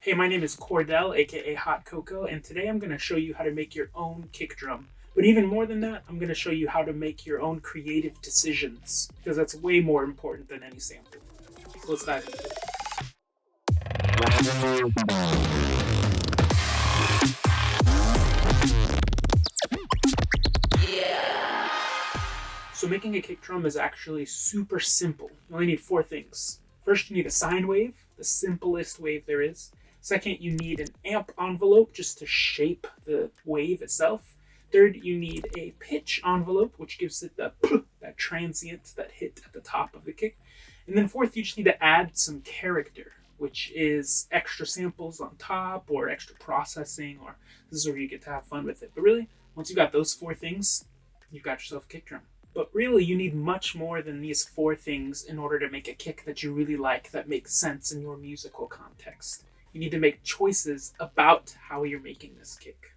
Hey, my name is Cordell, aka Hot Cocoa, and today I'm going to show you how to make your own kick drum. But even more than that, I'm going to show you how to make your own creative decisions, because that's way more important than any sample. So let's dive into it. So making a kick drum is actually super simple. You only need four things. First, you need a sine wave, the simplest wave there is. Second, you need an amp envelope just to shape the wave itself. Third, you need a pitch envelope, which gives it that transient, that hit at the top of the kick. And then fourth, you just need to add some character, which is extra samples on top or extra processing, or this is where you get to have fun with it. But really, once you've got those four things, you've got yourself a kick drum. But really, you need much more than these four things in order to make a kick that you really like, that makes sense in your musical context. You need to make choices about how you're making this kick.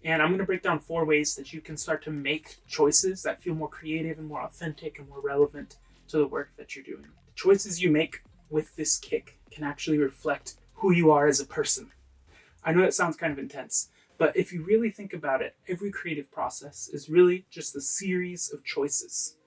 And I'm going to break down four ways that you can start to make choices that feel more creative and more authentic and more relevant to the work that you're doing. The choices you make with this kick can actually reflect who you are as a person. I know that sounds kind of intense, but if you really think about it, every creative process is really just a series of choices.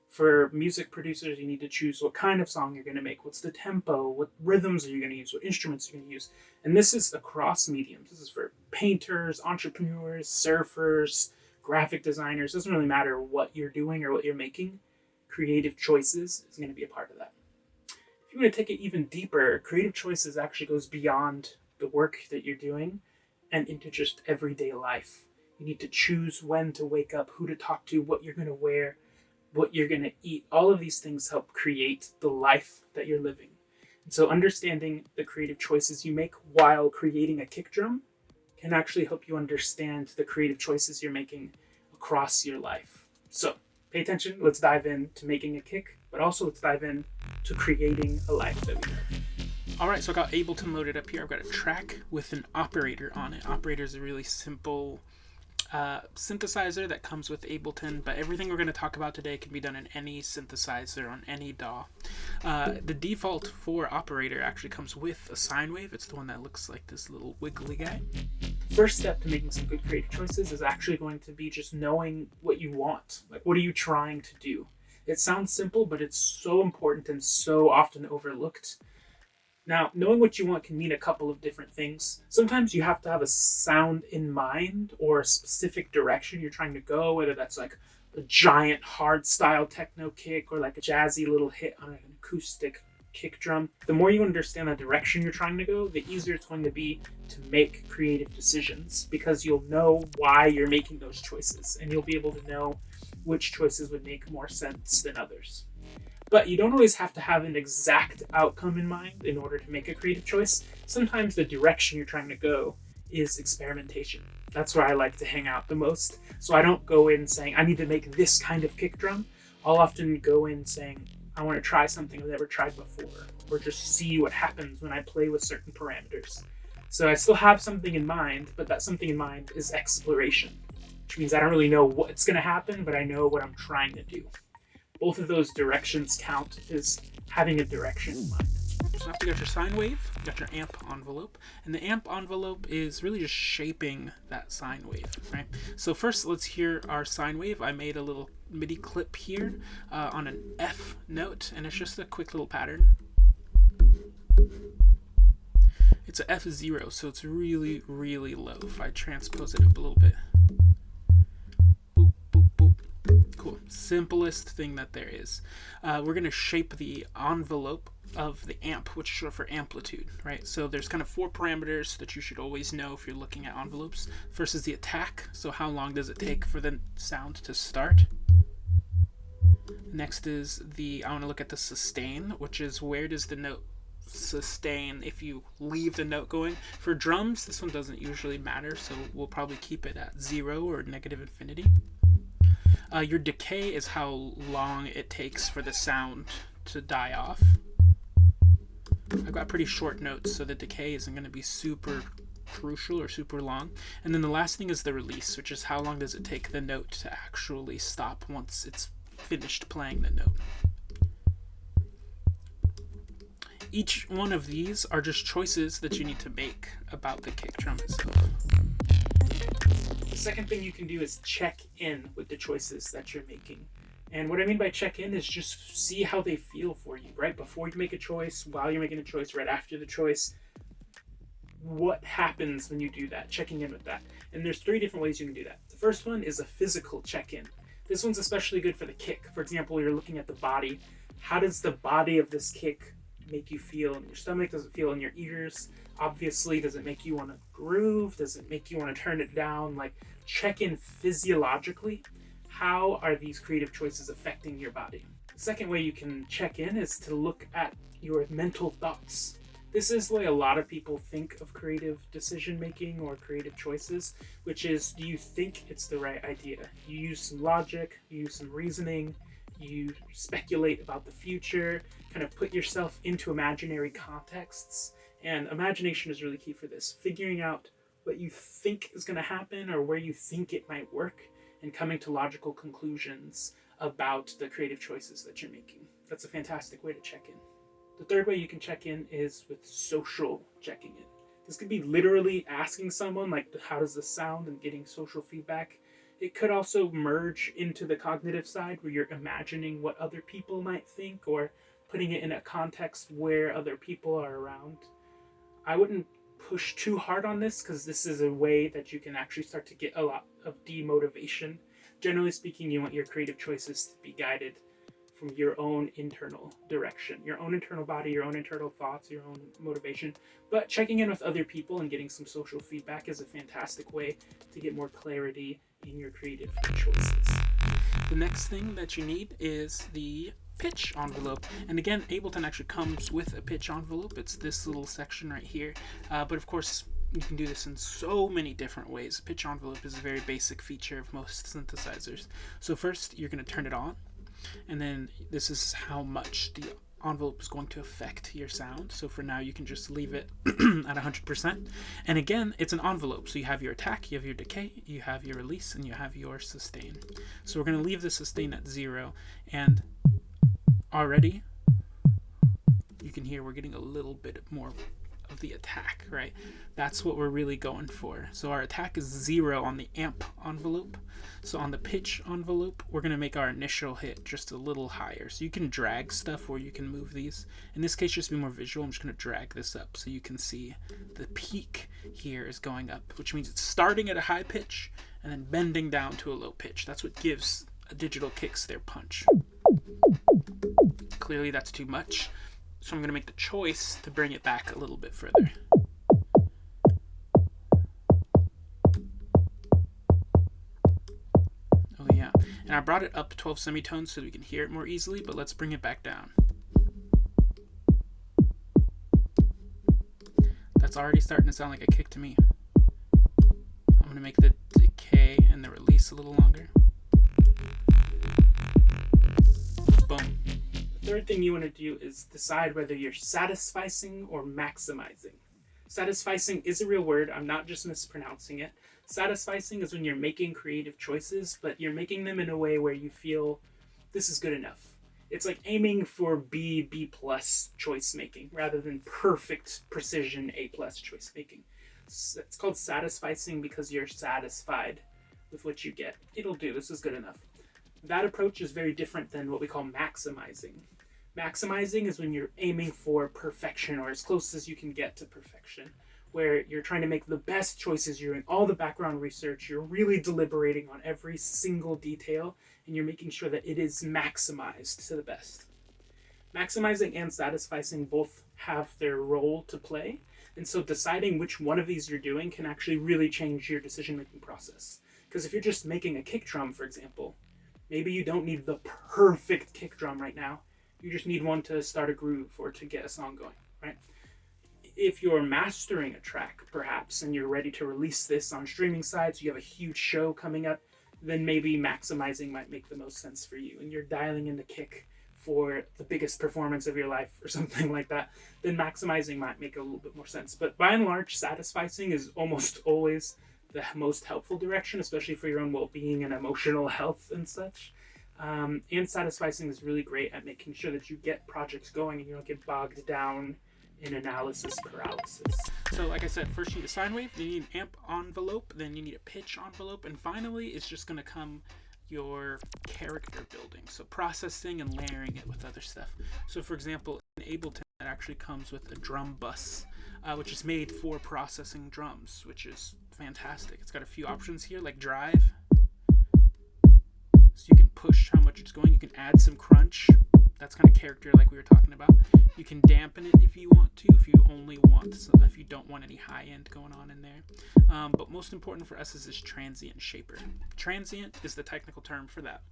For music producers, you need to choose what kind of song you're going to make, what's the tempo, what rhythms are you going to use, what instruments you're going to use. And this is across mediums. This is for painters, entrepreneurs, surfers, graphic designers. It doesn't really matter what you're doing or what you're making. Creative choices is going to be a part of that. If you want to take it even deeper, creative choices actually goes beyond the work that you're doing and into just everyday life. You need to choose when to wake up, who to talk to, what you're going to wear, what you're going to eat. All of these things help create the life that you're living. And so understanding the creative choices you make while creating a kick drum can actually help you understand the creative choices you're making across your life. So pay attention. Let's dive into making a kick, but also let's dive in to creating a life that we love. All right, so I got Ableton loaded up here. I've got a track with an operator on it. Operator is a really simple synthesizer that comes with Ableton, but everything we're going to talk about today can be done in any synthesizer on any DAW. The default for operator actually comes with a sine wave. It's the one that looks like this little wiggly guy. First step to making some good creative choices is actually going to be just knowing what you want. Like, what are you trying to do? It sounds simple, but it's so important and so often overlooked. Now, knowing what you want can mean a couple of different things. Sometimes you have to have a sound in mind or a specific direction you're trying to go, whether that's like a giant hard style techno kick or like a jazzy little hit on an acoustic kick drum. The more you understand the direction you're trying to go, the easier it's going to be to make creative decisions, because you'll know why you're making those choices and you'll be able to know which choices would make more sense than others. But you don't always have to have an exact outcome in mind in order to make a creative choice. Sometimes the direction you're trying to go is experimentation. That's where I like to hang out the most. So I don't go in saying, I need to make this kind of kick drum. I'll often go in saying, I want to try something I've never tried before, or just see what happens when I play with certain parameters. So I still have something in mind, but that something in mind is exploration, which means I don't really know what's going to happen, but I know what I'm trying to do. Both of those directions count as having a direction in mind. So after you got your sine wave, you got your amp envelope, and the amp envelope is really just shaping that sine wave, right? So first, let's hear our sine wave. I made a little MIDI clip here on an F note, and it's just a quick little pattern. It's a F0, so it's really, really low. If I transpose it up a little bit. Cool. Simplest thing that there is. We're going to shape the envelope of the amp, which is short for amplitude, right? So there's kind of four parameters that you should always know if you're looking at envelopes. First is the attack. So how long does it take for the sound to start? Next is I want to look at the sustain, which is where does the note sustain if you leave the note going. For drums, this one doesn't usually matter, so we'll probably keep it at 0 or negative infinity. Your decay is how long it takes for the sound to die off. I've got pretty short notes, so the decay isn't going to be super crucial or super long. And then the last thing is the release, which is how long does it take the note to actually stop once it's finished playing the note. each one of these are just choices that you need to make about the kick drum itself. The second thing you can do is check in with the choices that you're making. And what I mean by check in is just see how they feel for you, right? Before you make a choice, while you're making a choice, right after the choice. What happens when you do that? Checking in with that. And there's 3 different ways you can do that. The first one is a physical check-in. This one's especially good for the kick. For example, you're looking at the body. How does the body of this kick make you feel in your stomach? Does it feel in your ears? Obviously, does it make you want to groove? Does it make you want to turn it down? Like, check in physiologically. How are these creative choices affecting your body? The second way you can check in is to look at your mental thoughts. This is the way a lot of people think of creative decision making or creative choices, which is, do you think it's the right idea? You use some logic, you use some reasoning, you speculate about the future, kind of put yourself into imaginary contexts. And imagination is really key for this. Figuring out what you think is going to happen or where you think it might work, and coming to logical conclusions about the creative choices that you're making. That's a fantastic way to check in. The third way you can check in is with social checking in. This could be literally asking someone, like, how does this sound, and getting social feedback. It could also merge into the cognitive side where you're imagining what other people might think or putting it in a context where other people are around. I wouldn't push too hard on this because this is a way that you can actually start to get a lot of demotivation. Generally speaking, you want your creative choices to be guided from your own internal direction, your own internal body, your own internal thoughts, your own motivation. But checking in with other people and getting some social feedback is a fantastic way to get more clarity in your creative choices. The next thing that you need is the pitch envelope. And again, Ableton actually comes with a pitch envelope. It's this little section right here. But of course, you can do this in so many different ways. Pitch envelope is a very basic feature of most synthesizers. So first, you're going to turn it on. And then this is how much the envelope is going to affect your sound. So for now, you can just leave it at 100%. And again, it's an envelope. So you have your attack, you have your decay, you have your release, and you have your sustain. So we're going to leave the sustain at 0. And already, you can hear we're getting a little bit more of the attack, right? That's what we're really going for. So our attack is 0 on the amp envelope. So on the pitch envelope, we're going to make our initial hit just a little higher. So you can drag stuff or you can move these. In this case, just to be more visual, I'm just going to drag this up so you can see the peak here is going up, which means it's starting at a high pitch and then bending down to a low pitch. That's what gives digital kicks their punch. Clearly that's too much. So I'm going to make the choice to bring it back a little bit further. Oh yeah, and I brought it up 12 semitones so we can hear it more easily, but let's bring it back down. That's already starting to sound like a kick to me. I'm going to make the decay and the release a little longer. Boom. The third thing you want to do is decide whether you're satisficing or maximizing. Satisficing is a real word. I'm not just mispronouncing it. Satisficing is when you're making creative choices, but you're making them in a way where you feel this is good enough. It's like aiming for B plus choice making rather than perfect precision A plus choice making. It's called satisficing because you're satisfied with what you get. It'll do. This is good enough. That approach is very different than what we call maximizing. Maximizing is when you're aiming for perfection or as close as you can get to perfection, where you're trying to make the best choices, you're doing all the background research, you're really deliberating on every single detail, and you're making sure that it is maximized to the best. Maximizing and satisficing both have their role to play, and so deciding which one of these you're doing can actually really change your decision-making process. Because if you're just making a kick drum, for example, maybe you don't need the perfect kick drum right now. You just need one to start a groove or to get a song going, right? If you're mastering a track, perhaps, and you're ready to release this on streaming sites, you have a huge show coming up, then maybe maximizing might make the most sense for you. And you're dialing in the kick for the biggest performance of your life or something like that, then maximizing might make a little bit more sense. But by and large, satisficing is almost always the most helpful direction, especially for your own well-being and emotional health and such. And Satisficing is really great at making sure that you get projects going and you don't get bogged down in analysis paralysis. So like I said, first you need a sine wave, then you need an amp envelope, then you need a pitch envelope, and finally it's just going to come your character building. So processing and layering it with other stuff. So for example, in Ableton, it actually comes with a drum bus, which is made for processing drums, which is fantastic. It's got a few options here, like drive. So you can push how much it's going. You can add some crunch. That's kind of character like we were talking about. You can dampen it if you want to, if you don't want any high end going on in there. But most important for us is this transient shaper. Transient is the technical term for that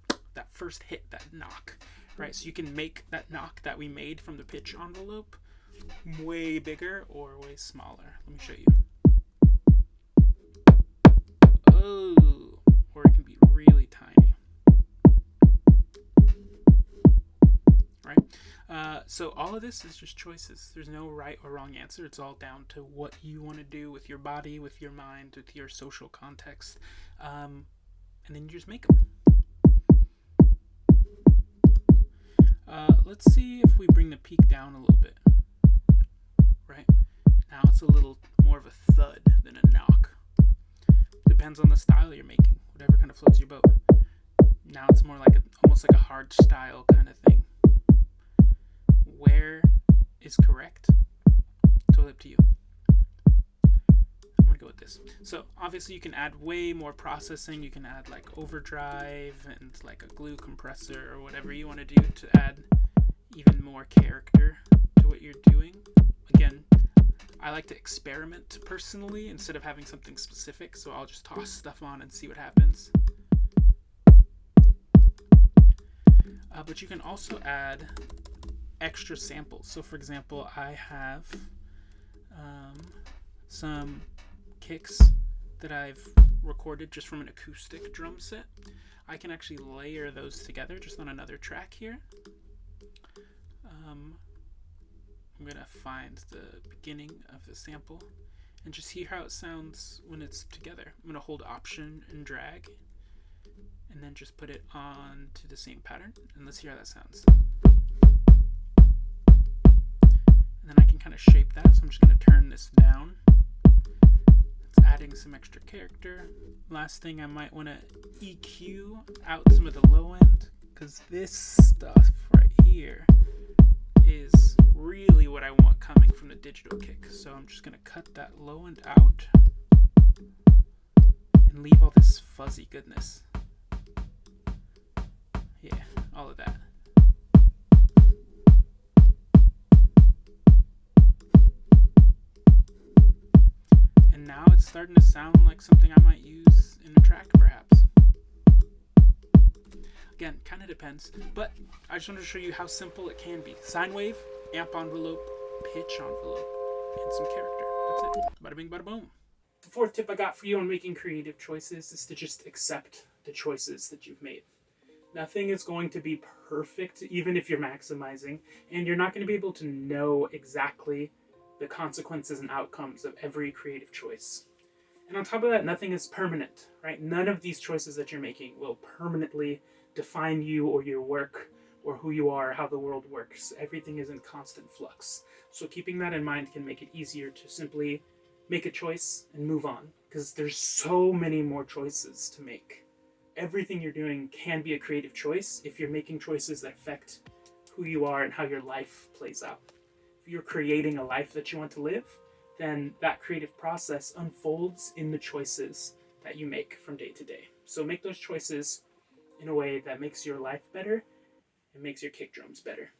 first hit, that knock, right? So you can make that knock that we made from the pitch envelope way bigger or way smaller. Let me show you. Oh, or it can be really tiny. Right? So all of this is just choices. There's no right or wrong answer. It's all down to what you want to do with your body, with your mind, with your social context. And then you just make them. Let's see if we bring the peak down a little bit. Right? Now it's a little more of a thud than a knock. Depends on the style you're making. Whatever kind of floats your boat. Now it's more like almost like a hard style kind of thing. Where is correct? Totally up to you. I'm gonna go with this. So obviously you can add way more processing. You can add like overdrive and like a glue compressor or whatever you want to do to add even more character to what you're doing. Again, I like to experiment personally instead of having something specific, so I'll just toss stuff on and see what happens. But you can also add extra samples. So for example, I have some kicks that I've recorded just from an acoustic drum set. I can actually layer those together just on another track here. I'm gonna find the beginning of the sample and just hear how it sounds when it's together. I'm gonna hold Option and drag and then just put it on to the same pattern, and let's hear how that sounds. And then I can kind of shape that, so I'm just going to turn this down. It's adding some extra character. Last thing, I might want to EQ out some of the low end, because this stuff right here is really what I want coming from the digital kick. So I'm just going to cut that low end out and leave all this fuzzy goodness. Yeah, all of that. And now it's starting to sound like something I might use in a track, perhaps. Again, kind of depends, but I just wanted to show you how simple it can be. Sine wave, amp envelope, pitch envelope, and some character. That's it. Bada bing, bada boom. The fourth tip I got for you on making creative choices is to just accept the choices that you've made. Nothing is going to be perfect, even if you're maximizing, and you're not going to be able to know exactly the consequences and outcomes of every creative choice. And on top of that, nothing is permanent, right? None of these choices that you're making will permanently define you or your work or who you are, or how the world works. Everything is in constant flux. So keeping that in mind can make it easier to simply make a choice and move on, because there's so many more choices to make. Everything you're doing can be a creative choice if you're making choices that affect who you are and how your life plays out. If you're creating a life that you want to live, then that creative process unfolds in the choices that you make from day to day. So make those choices in a way that makes your life better and makes your kick drums better.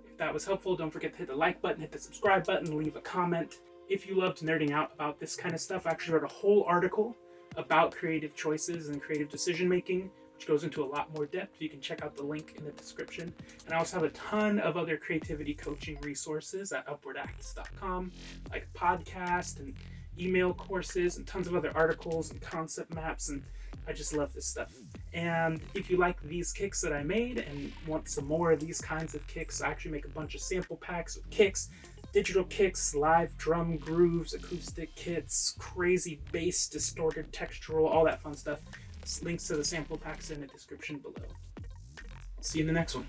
If that was helpful, don't forget to hit the like button, hit the subscribe button, leave a comment. If you loved nerding out about this kind of stuff, I actually wrote a whole article about creative choices and creative decision making, which goes into a lot more depth. You can check out the link in the description. And I also have a ton of other creativity coaching resources at upwardacts.com, like a podcast and email courses and tons of other articles and concept maps, and I just love this stuff. And if you like these kicks that I made and want some more of these kinds of kicks, I actually make a bunch of sample packs of kicks, digital kicks, live drum grooves, acoustic kits, crazy bass, distorted, textural, all that fun stuff. Links to the sample packs in the description below. See you in the next one.